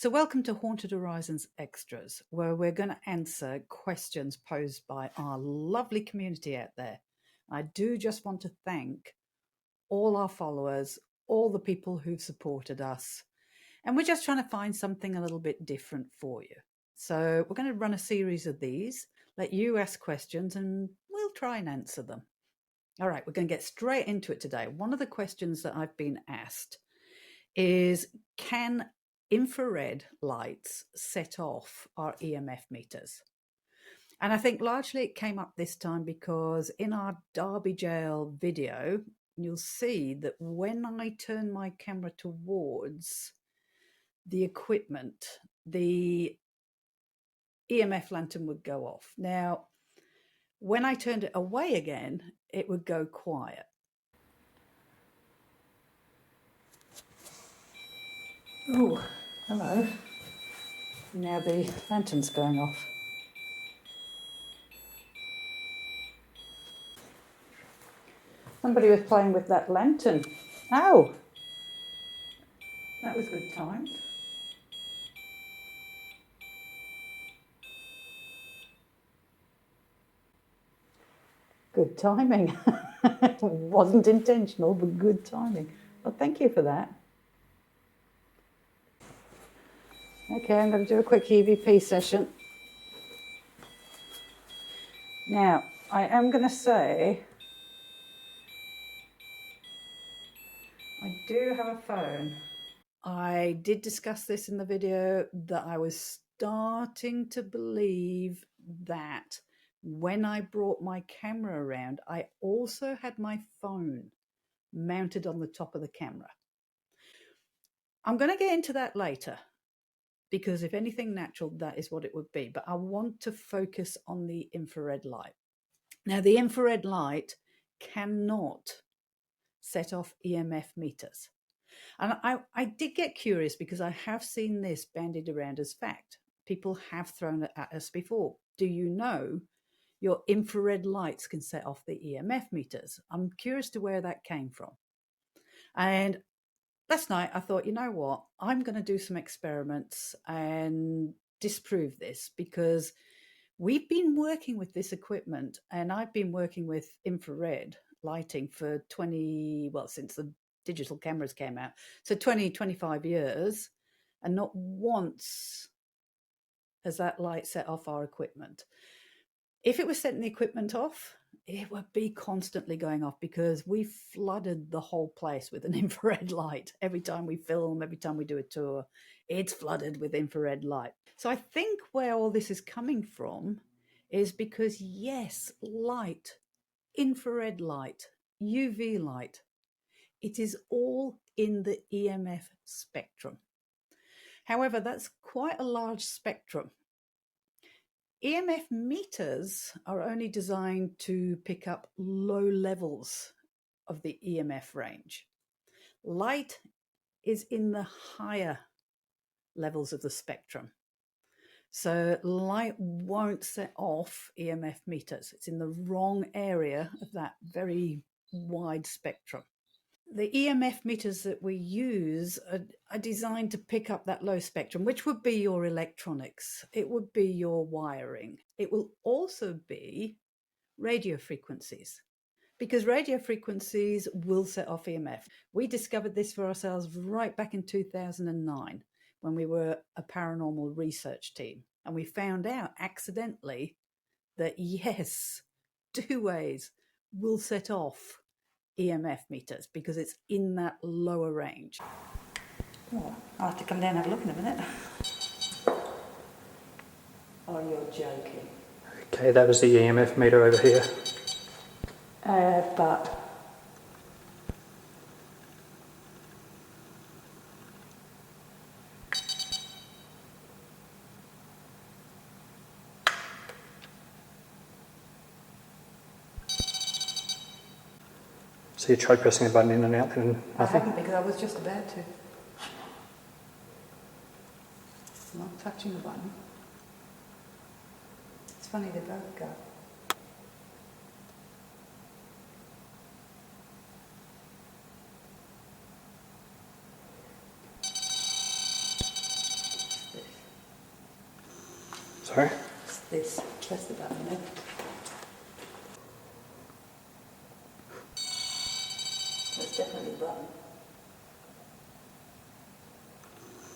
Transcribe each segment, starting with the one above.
So welcome to Haunted Horizons Extras, where we're going to answer questions posed by our lovely community out there. I do just want to thank all our followers, all the people who've supported us, and we're just trying to find something a little bit different for you. So we're going to run a series of these, let you ask questions, and we'll try and answer them. All right, we're going to get straight into it today. One of the questions that I've been asked is, can infrared lights set off our EMF meters? And I think largely it came up this time because in our Derby Jail video, you'll see that when I turn my camera towards the equipment, the EMF lantern would go off. Now, when I turned it away again, it would go quiet. Oh, hello. Now the lantern's going off. Somebody was playing with that lantern. Oh, that was good time. Good timing. Wasn't intentional, but good timing. Well, thank you for that. Okay, I'm going to do a quick EVP session. Now, I am going to say, I do have a phone. I did discuss this in the video that I was starting to believe that when I brought my camera around, I also had my phone mounted on the top of the camera. I'm going to get into that later because if anything natural, that is what it would be. But I want to focus on the infrared light. Now, the infrared light cannot set off EMF meters. And I did get curious because I have seen this bandied around as fact. People have thrown it at us before. Do you know your infrared lights can set off the EMF meters? I'm curious to where that came from. And last night I thought, you know what? I'm going to do some experiments and disprove this because we've been working with this equipment and I've been working with infrared lighting for since the digital cameras came out. So 25 years, and not once has that light set off our equipment. If it was setting the equipment off, it would be constantly going off because we flooded the whole place with an infrared light. Every time we film, every time we do a tour, it's flooded with infrared light. So I think where all this is coming from is because, yes, light, infrared light, UV light, it is all in the EMF spectrum. However, that's quite a large spectrum. EMF meters are only designed to pick up low levels of the EMF range. Light is in the higher levels of the spectrum. So light won't set off EMF meters. It's in the wrong area of that very wide spectrum. The EMF meters that we use are designed to pick up that low spectrum, which would be your electronics. It would be your wiring. It will also be radio frequencies, because radio frequencies will set off EMF. We discovered this for ourselves right back in 2009 when we were a paranormal research team. And we found out accidentally that, yes, two-ways will set off EMF meters because it's in that lower range. Oh, I'll have to come down and have a look in a minute. Oh, you're joking. Okay, that was the EMF meter over here. But So you tried pressing the button in and out and I nothing? haven't, because I was just about to. Not touching the button. It's funny, they both go. Sorry? It's this. Press the button there. That's definitely the button.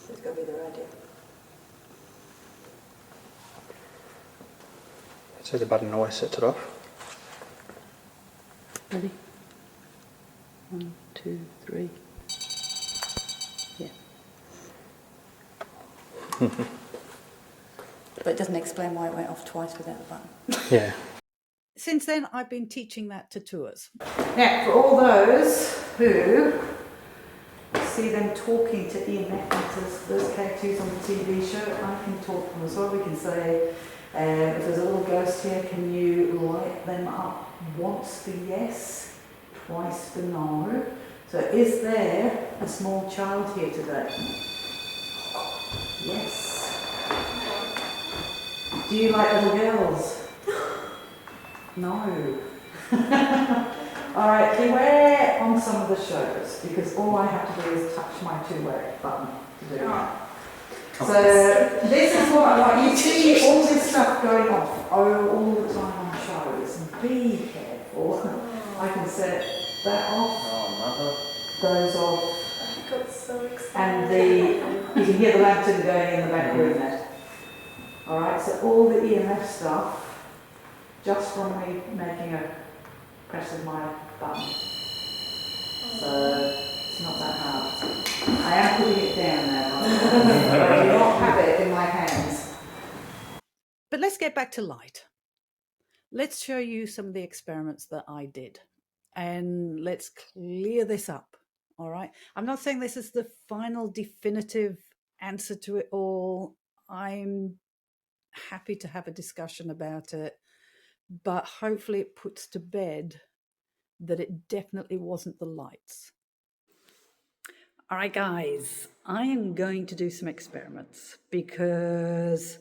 It's got to be the radio. So the button always sets it off. Ready? 1, 2, 3. Yeah. But it doesn't explain why it went off twice without the button. Yeah. Since then, I've been teaching that to tours. Now, for all those who see them talking to EMF meters, those K2s on the TV show, I can talk to them as well. We can say, if there's a little ghost here, can you light them up once for yes, twice for no? So is there a small child here today? Yes. Do you like little girls? No. Alright, beware on some of the shows, because all I have to do is touch my two-way button to do it. So this is what you see all this stuff going off all the time on shows. Be careful. I can set that off, those off, I got so excited. and you can hear the lantern going in the back room there. Alright, so all the EMF stuff, just from me making a press of my button. So it's not that hard. I am putting it down now. I do not have it in my hands. But let's get back to light. Let's show you some of the experiments that I did. And let's clear this up. All right. I'm not saying this is the final definitive answer to it all. I'm happy to have a discussion about it, but hopefully it puts to bed that it definitely wasn't the lights. All right, guys, I am going to do some experiments because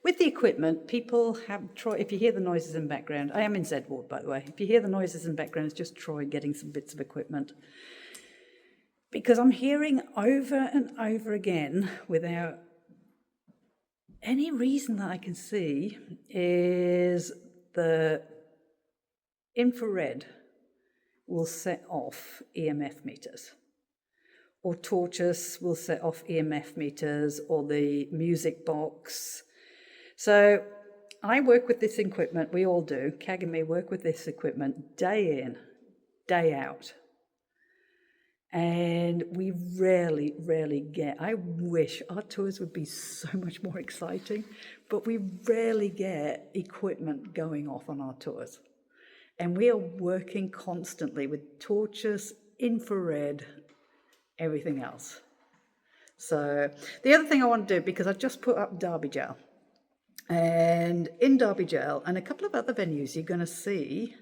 with the equipment, people have Troy. If you hear the noises in the background, I am in Z ward, by the way. If you hear the noises in the background, it's just Troy getting some bits of equipment. Because I'm hearing over and over again, without any reason that I can see, is the infrared will set off EMF meters, or torches will set off EMF meters, or the music box. So I work with this equipment, we all do, Cag and me work with this equipment day in, day out. And we rarely get, I wish our tours would be so much more exciting, but we rarely get equipment going off on our tours. And we are working constantly with torches, infrared, everything else. So the other thing I want to do, because I just put up Derby Jail, and in Derby Jail and a couple of other venues, you're going to see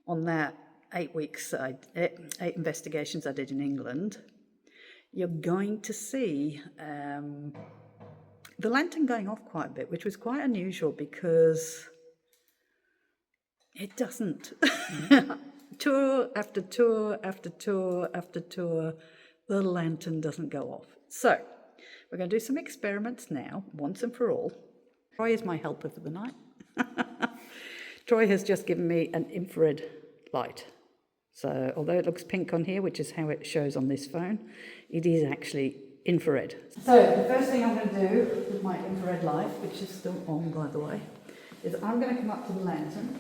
on that 8 weeks, 8 investigations I did in England, you're going to see the lantern going off quite a bit, which was quite unusual because it doesn't. Tour after tour after tour after tour, the lantern doesn't go off. So we're going to do some experiments now, once and for all. Troy is my helper for the night. Troy has just given me an infrared light. So although it looks pink on here, which is how it shows on this phone, it is actually infrared. So the first thing I'm going to do with my infrared light, which is still on by the way, is I'm going to come up to the lantern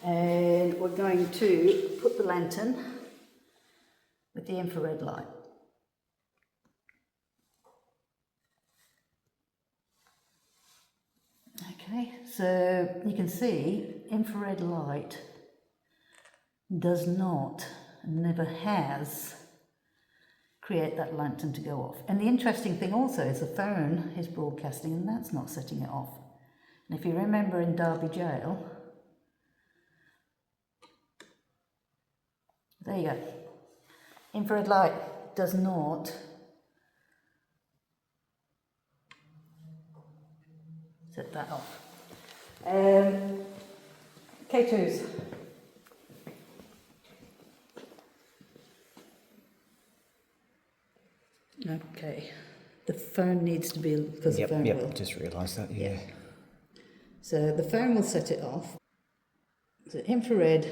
and we're going to put the lantern with the infrared light. Okay, so you can see infrared light does not, never has, create that lantern to go off. And the interesting thing also is the phone is broadcasting and that's not setting it off. And if you remember in Derby Jail, there you go. Infrared light does not set that off. K2s. Okay, the phone needs to be, because the phone will. Just realised that, yeah. So the phone will set it off. The infrared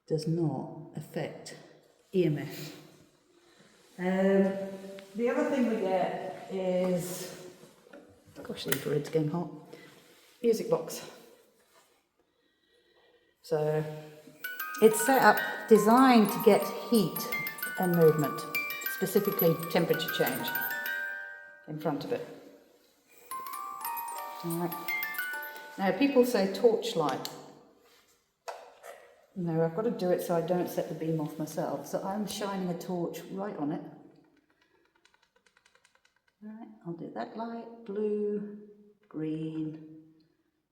does not affect EMF. The other thing we get is, gosh, the infrared's getting hot, music box. So it's set up, designed to get heat and movement, specifically temperature change in front of it. All right. Now people say torchlight. No, I've got to do it so I don't set the beam off myself. So I'm shining a torch right on it. All right, I'll do that light, blue, green,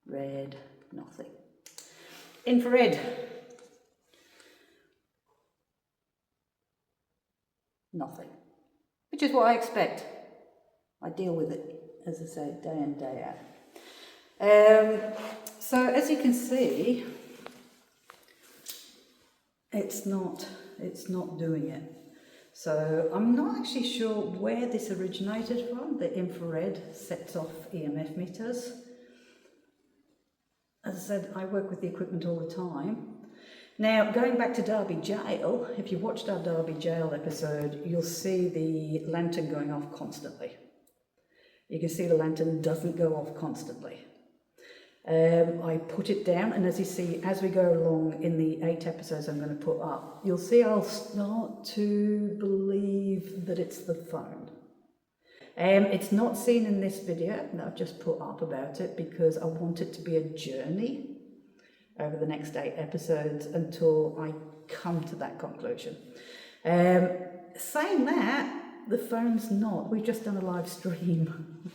red, nothing. Infrared. Nothing. Which is what I expect. I deal with it, as I say, day in, day out. So as you can see, it's not doing it. So I'm not actually sure where this originated from. The infrared sets off EMF meters. As I said, I work with the equipment all the time. Now, going back to Derby Jail, if you watched our Derby Jail episode, you'll see the lantern going off constantly. You can see the lantern doesn't go off constantly. I put it down, and as you see, as we go along in the 8 episodes I'm going to put up, you'll see I'll start to believe that it's the phone. It's not seen in this video that I've just put up about it because I want it to be a journey over the next 8 episodes until I come to that conclusion. Saying that, the phone's not. We've just done a live stream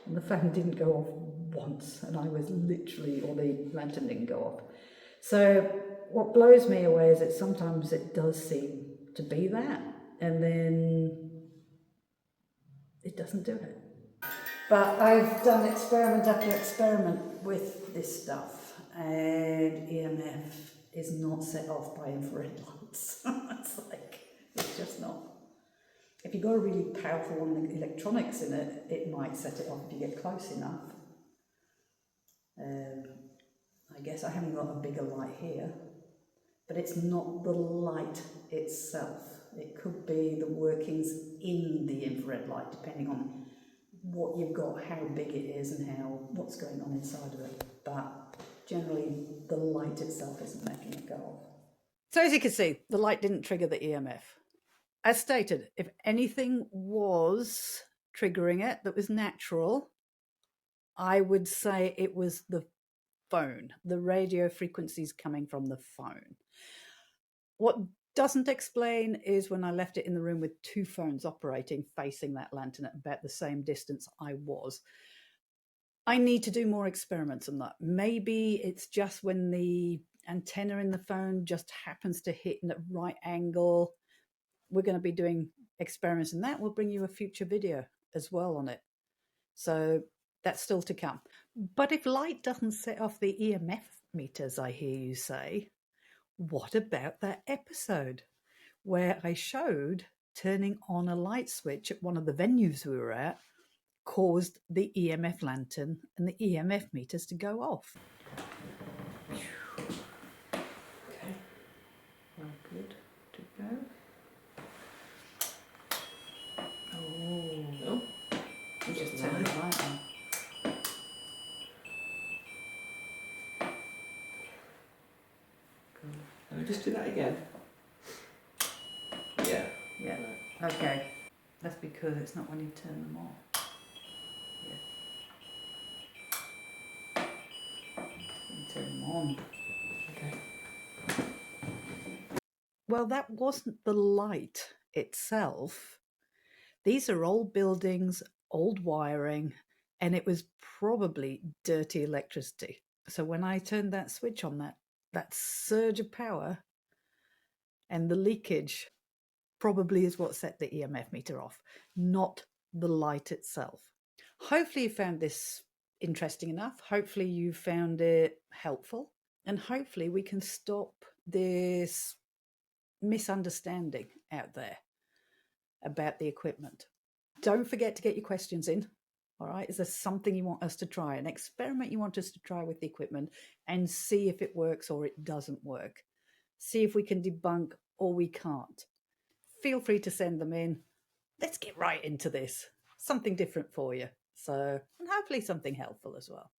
and the phone didn't go off once, and I was literally, or the lantern didn't go off. So what blows me away is that sometimes it does seem to be that, and then it doesn't do it. But I've done experiment after experiment with this stuff, and EMF is not set off by infrared lights. It's just not. If you've got a really powerful one, electronics in it, it might set it off if you get close enough. I guess I haven't got a bigger light here, but it's not the light itself. It could be the workings in the infrared light, depending on what you've got, how big it is, and what's going on inside of it. But generally, the light itself isn't making it go off. So as you can see, the light didn't trigger the EMF. As stated, if anything was triggering it that was natural, I would say it was the phone, the radio frequencies coming from the phone. What doesn't explain is when I left it in the room with 2 phones operating facing that lantern at about the same distance I was. I need to do more experiments on that. Maybe it's just when the antenna in the phone just happens to hit in the right angle. We're going to be doing experiments in that. We'll bring you a future video as well on it. So that's still to come. But if light doesn't set off the EMF meters, I hear you say, what about that episode where I showed turning on a light switch at one of the venues we were at caused the EMF lantern and the EMF meters to go off? Okay, well, good to go. Oh, you just turned the light on. Can we just do that again? Yeah. Yeah, okay. That's because it's not when you turn them on. Yeah. You turn them on. Okay. Well, that wasn't the light itself. These are old buildings, old wiring, and it was probably dirty electricity. So when I turned that switch on, that surge of power and the leakage probably is what set the EMF meter off, not the light itself. Hopefully you found this interesting enough. Hopefully you found it helpful. And hopefully we can stop this misunderstanding out there about the equipment. Don't forget to get your questions in. All right. Is there something you want us to try? An experiment you want us to try with the equipment and see if it works or it doesn't work. See if we can debunk or we can't. Feel free to send them in. Let's get right into this. Something different for you. So, and hopefully something helpful as well.